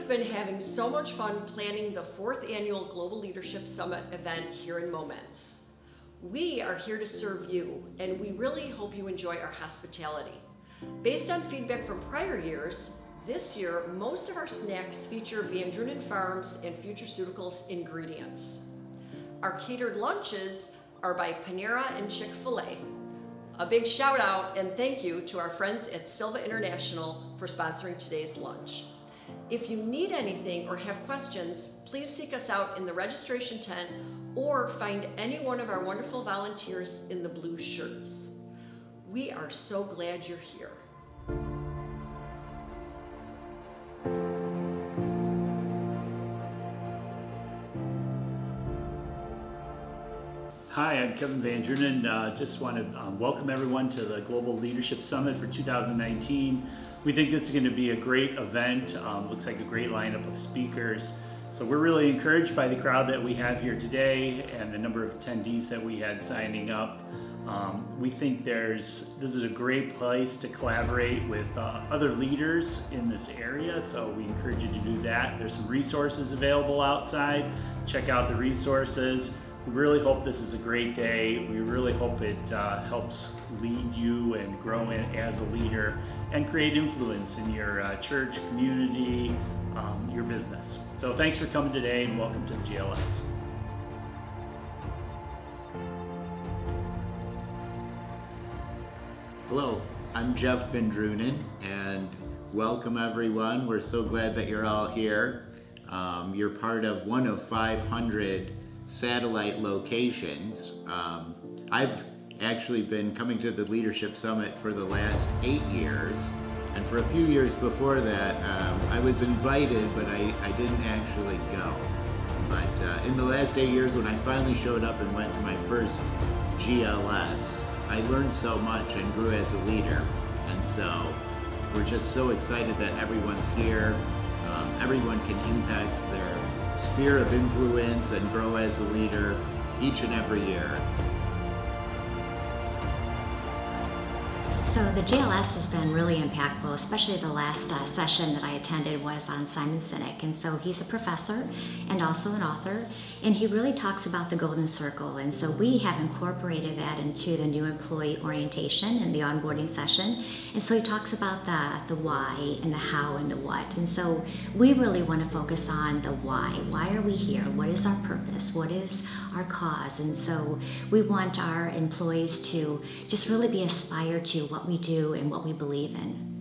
been having so much fun planning the 4th annual Global Leadership Summit event here in Momence. We are here to serve you, and we really hope you enjoy our hospitality. Based on feedback from prior years, this year most of our snacks feature Drunen Farms and FutureCeuticals ingredients. Our catered lunches are by Panera and Chick-fil-A. A big shout out and thank you to our friends at Silva International for sponsoring today's lunch. If you need anything or have questions, please seek us out in the registration tent or find any one of our wonderful volunteers in the blue shirts. We are so glad you're here. Hi, I'm Kevin Van Drunen. Just want to welcome everyone to the Global Leadership Summit for 2019. We think this is going to be a great event. Looks like a great lineup of speakers. So we're really encouraged by the crowd that we have here today and the number of attendees that we had signing up. We think this is a great place to collaborate with other leaders in this area, so we encourage you to do that. There's some resources available outside. Check out the resources. We really hope this is a great day. We really hope it helps lead you and grow as a leader and create influence in your church, community, your business. So thanks for coming today and welcome to the GLS. Hello, I'm Jeff Van Drunen and welcome everyone. We're so glad that you're all here. You're part of one of 500 satellite locations. I've actually been coming to the Leadership Summit for the last 8 years, and for a few years before that I was invited, but I didn't actually go. But in the last 8 years, when I finally showed up and went to my first GLS, I learned so much and grew as a leader, and so we're just so excited that everyone's here. Everyone can impact their sphere of influence and grow as a leader each and every year. So the GLS has been really impactful, especially the last session that I attended was on Simon Sinek. And so he's a professor and also an author, and he really talks about the golden circle. And so we have incorporated that into the new employee orientation and the onboarding session. And so he talks about the why and the how and the what. And so we really want to focus on the why. Why are we here? What is our purpose? What is our cause? And so we want our employees to just really be inspired to what we do and what we believe in.